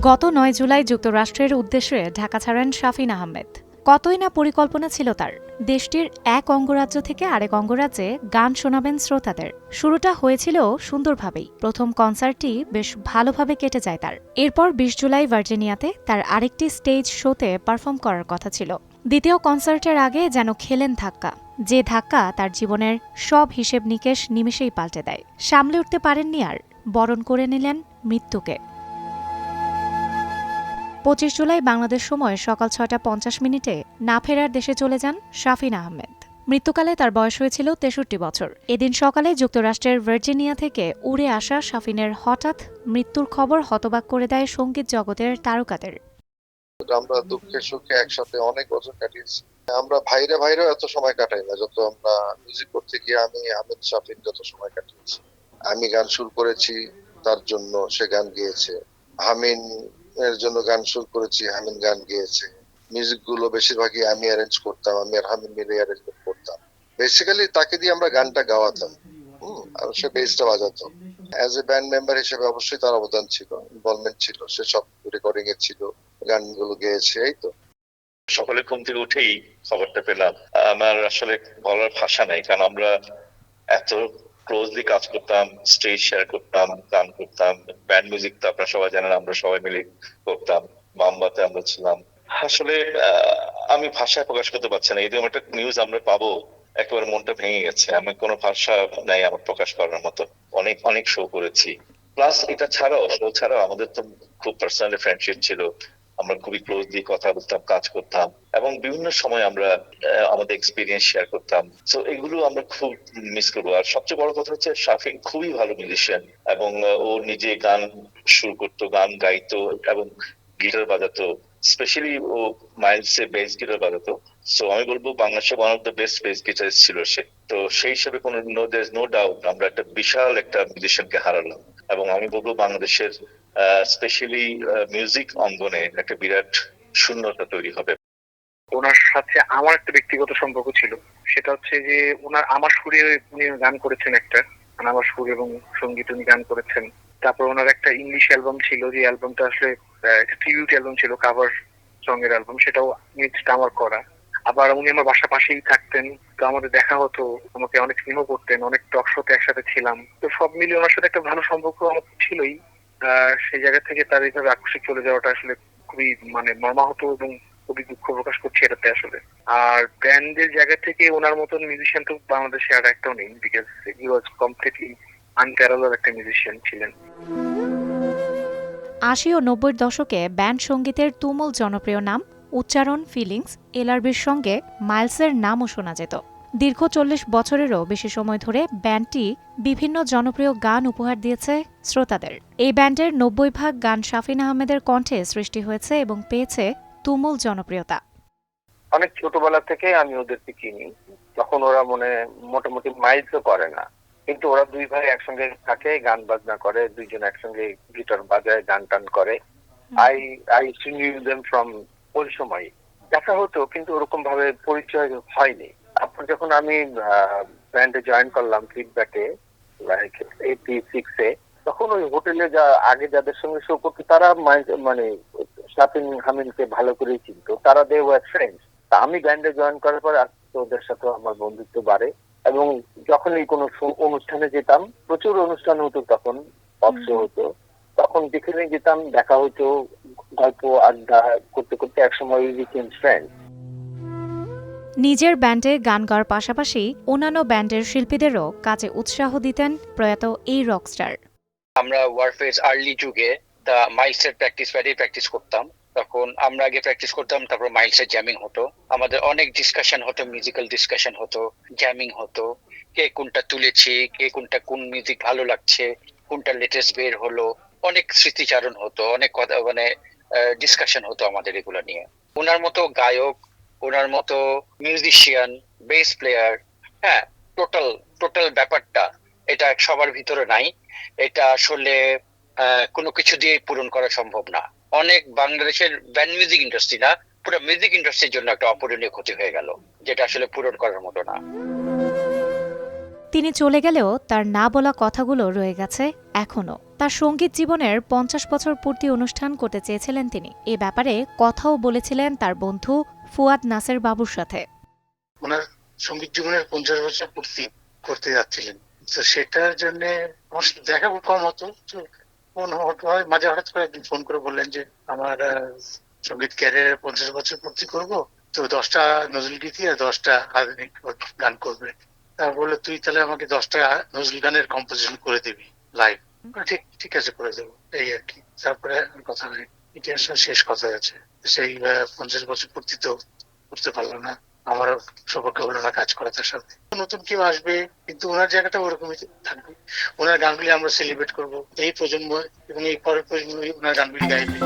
গত ৯ জুলাই যুক্তরাষ্ট্রের উদ্দেশ্যে ঢাকা ছাড়েন শাফিন আহমেদ। কতই না পরিকল্পনা ছিল তার। দেশটির এক অঙ্গরাজ্য থেকে আরেক অঙ্গরাজ্যে গান শোনাবেন শ্রোতাদের। শুরুটা হয়েছিল সুন্দরভাবেই। প্রথম কনসার্টটি বেশ ভালোভাবে কেটে যায় তার। এরপর ২০ জুলাই ভার্জিনিয়াতে তার আরেকটি স্টেজ শোতে পারফর্ম করার কথা ছিল। দ্বিতীয় কনসার্টের আগে যেন খেলেন ধাক্কা, যে ধাক্কা তার জীবনের সব হিসেব নিকেশ নিমেষেই পাল্টে দেয়। সামলে উঠতে পারেননি আর, বরণ করে নিলেন মৃত্যুকে। ২৫ জুলাই বাংলাদেশ সময় সকাল ৬টা ৫০ না ফেরার দেশে চলে যান শাফিন আহমেদ। মৃত্যুকালে তার বয়স হয়েছিল ৬৩ বছর। এদিন সকালে যুক্তরাষ্ট্রের ভার্জিনিয়া থেকে উড়ে আসা শাফিনের হঠাৎ মৃত্যুর খবর হতবাক করে দেয় সঙ্গীত জগতের তারকাদের। আমরা দুঃখে সুখে একসাথে অনেক বছর কাটিয়েছি। আমরা ভাইরা এত সময় কাটাই না যত আমরা মিউজিক করতে গিয়ে আমি আহমেদ শাফিন যত সময় কাটিয়েছি। আমি গান শুরু করেছি, তার জন্য সে গান গেয়েছে। হামিন এর জন্য গান শুরু করেছি, হামিন গান গেয়েছে। মিউজিক গুলো বেশিরভাগই আমি অ্যারেঞ্জ করতাম, আমি আর হামিন মিলে অ্যারেঞ্জমেন্ট করতাম। বেসিক্যালি তাকে দিয়ে আমরা গানটা গাওয়াতাম, আর সে বেসটা বাজাতো। অ্যাজ এ ব্যান্ড মেম্বার হিসেবে অবশ্যই তার অবদান ছিল, ইনভলভমেন্ট ছিল, সে সব রেকর্ডিং এ ছিল, গানগুলো গেয়েছে। এই তো সকালে ঘুম থেকে উঠেই খবরটা পেলাম। আমার আসলে বলার ভাষা নাই, কারণ আমরা এত ক্লোজলি কাজ করতাম, স্টেজ শেয়ার করতাম, গান করতাম। ব্যান্ড মিউজিক তো আপনারা সবাই জানেন, আমরা সবাই মিলে করতাম। মামবাতে আমরা ছিলাম। আসলে আমি ভাষায় প্রকাশ করতে পারছি না। এরকম একটা নিউজ আমরা পাবো, একেবারে মনটা ভেঙে গেছে। আমি কোনো ভাষা নাই আমার প্রকাশ করার মতো। অনেক অনেক শো করেছি, প্লাস এটা ছাড়াও শো ছাড়াও আমাদের তো খুব পার্সোনালি ফ্রেন্ডশিপ ছিল। আমরা খুবই ক্লোজলি কথা বলতাম, কাজ করতাম, এবং বিভিন্ন সময় আমরা আমাদের এক্সপিরিয়েন্স শেয়ার করতাম। তো এগুলো আমরা খুব মিস করবো। আর সবচেয়ে বড় কথা হচ্ছে শাফিন খুবই ভালো মিউজিশিয়ান, এবং ও নিজে গান শুরু করতো, গান গাইতো এবং গিটার বাজাতো। স্পেশালি ও মাইলসে বেস গিটার বাজাতো। সো আমি বলবো বাংলাদেশে one of the best base guitarist ছিল সে। তো সেই হিসেবে কোনো নো ডাউট আমরা একটা বিশাল একটা মিউজিশিয়ানকে হারালাম, এবং আমি বলবো বাংলাদেশের স্পেশালি মিউজিক অঙ্গনে একটা বিরাট শূন্যতা তৈরি হবে। ওনার সাথে আমার একটা ব্যক্তিগত সম্পর্ক ছিল, সেটা হচ্ছে যে আমার সুরে উনি গান করেছেন একটা, মানে আমার সুর এবং সঙ্গীত উনি গান করেছেন। তারপর ওনার একটা ইংলিশ অ্যালবাম ছিল, যে অ্যালবামটা আসলে একটা ট্রিবিউট অ্যালবাম ছিল, কাভার সং এর অ্যালবাম, সেটাও মিক্সড আমার করা। আবার উনি আমার বাসা পাশেই থাকতেন, তো আমাদের দেখা হতো, আমাকে অনেক স্নেহ করতেন, অনেক টক শোতে একসাথে ছিলাম। তো সব মিলিয়ে ওনার সাথে একটা ভালো সম্পর্ক আমার ছিলই। সেই জায়গা থেকে তার এইভাবে আকস্মিক চলে যাওয়াটা আসলে খুবই মর্মাহত, এবং খুবই দুঃখ প্রকাশ করছি এটাতে আসলে। আর ব্যান্ডের জায়গা থেকে ওনার মতন মিউজিশিয়ান তো বাংলাদেশে আর একটাও নেই, because he was completely unparalleled একটা মিউজিশিয়ান ছিলেন। ৮০ ও ৯০-র দশকে ব্যান্ড সঙ্গীতের তুমুল জনপ্রিয় নাম উচ্চারণ ফিলিংস এলআরবির সঙ্গে মাইলসের নামও শোনা যেত। দীর্ঘ ৪০ বছরেরও বেশি সময় ধরে ব্যান্ডটি বিভিন্ন জনপ্রিয় গান উপহার দিয়েছে শ্রোতাদের। এই ব্যান্ডের ৯০% গান শাফিন আহমেদের কণ্ঠে সৃষ্টি হয়েছে এবং পেয়েছে তুমুল জনপ্রিয়তা। অনেক ছোটবেলা থেকে আমি ওদেরকে চিনি, তখন ওরা মোটামুটি মাইলসও করে না, কিন্তু ওরা দুই ভাই একসঙ্গে থাকে, গান বাজনা করে, দুইজন একসঙ্গে গিটার বাজায়, গান টান করে। আই নিউ দেম ফ্রম ওই সময় দেখা হতো, কিন্তু ওরকম ভাবে পরিচয় হয়নি। তারপর যখন আমি ব্যান্ডে জয়েন করলাম ফিডব্যাকে, লাইক 86-এ, তখন ওই হোটেলে আগে যাদের সঙ্গে শো করতো তারা শাফিন হামিনকে ভালো করেই চিনতো, তারা দে ওয়ার ফ্রেন্ডস। আমি ব্যান্ডে জয়েন করার পর আস্তে ওদের সাথে আমার বন্ধুত্ব বাড়ে, এবং যখনই কোনো অনুষ্ঠানে যেতাম, প্রচুর অনুষ্ঠান হতো তখন, অপশো হতো, তখন যেখানে যেতাম দেখা হতো, গল্প আড্ডা করতে করতে একসময় উই বিকেম ফ্রেন্ডস। নিজের ব্যান্ডে গান গাওয়ার পাশাপাশি অন্যান্য ব্যান্ডের শিল্পীদেরও কাজে উৎসাহ দিতেন প্রয়াত এই রকস্টার। আমরা ওয়ারফেজ আর্লি যুগে মাইলসের প্র্যাকটিস করতাম। তখন আমরা আগে প্র্যাকটিস করতাম, তারপর মাইলসের জ্যামিং হতো। আমাদের অনেক ডিসকাশন হতো, মিউজিক্যাল ডিসকাশন হতো, জ্যামিং হতো। কে কোনটা তুলেছি, কে কোনটা, কোন মিউজিক ভালো লাগছে, কোনটা লেটেস্ট বের হলো, অনেক স্মৃতিচারণ হতো, অনেক কথা ডিসকাশন হতো আমাদের এগুলো নিয়ে। ওনার মতো গায়ক, ওনার মতো মিউজিশিয়ান, বেস প্লেয়ার, হ্যাঁ, টোটাল ব্যাপারটা এটা সবার ভিতরে নাই। এটা আসলে কোনো কিছু দিয়ে পূরণ করা সম্ভব না। অনেক বাংলাদেশের ব্যান্ড মিউজিক ইন্ডাস্ট্রি না, পুরো মিউজিক ইন্ডাস্ট্রির জন্য একটা অপূরণীয় ক্ষতি হয়ে গেল, যেটা আসলে পূরণ করার মতো না। তিনি চলে গেলেও তার না বলা কথাগুলো রয়ে গেছে এখনো। তার সঙ্গীত জীবনের 50 বছর পূর্তি অনুষ্ঠান করতে চেয়েছিলেন তিনি। এ ব্যাপারে কথাও বলেছিলেন তার বন্ধু ফুয়াদ নাসের বাবুর সাথে। ওনার সঙ্গীত জীবনের 50 বছর পূর্তি করতে যাচ্ছিলেন, তো সেটার জন্য আমার সাথে দেখা কম হতো। তো ফোন হয় মাঝে, হঠাৎ করে একদিন ফোন করে বললেন যে আমার সঙ্গীত ক্যারিয়ারের 50 বছর পূর্তি করব, তো 10টা নজরুল গীতি আর 10টা আধুনিক গান করবে। তা বললো তুই তাহলে আমাকে 10টা নজরুল গানের কম্পোজিশন করে দিবি লাইভ। ঠিক ঠিক আছে করে দেবো, এই আর কি। তারপরে কথা হয়, ইতিহাসের শেষ কথা আছে। সেই 50 বছর পূর্তি তো করতে পারলো না, আমার সৌভাগ্য হলো না কাজ করা তার সাথে। নতুন কেউ আসবে, কিন্তু ওনার জায়গাটা ওরকমই থাকবে। ওনার গানগুলি আমরা সেলিব্রেট করবো, এই প্রজন্ম এবং এই পরের প্রজন্ম ওনার গানগুলি গাইবে।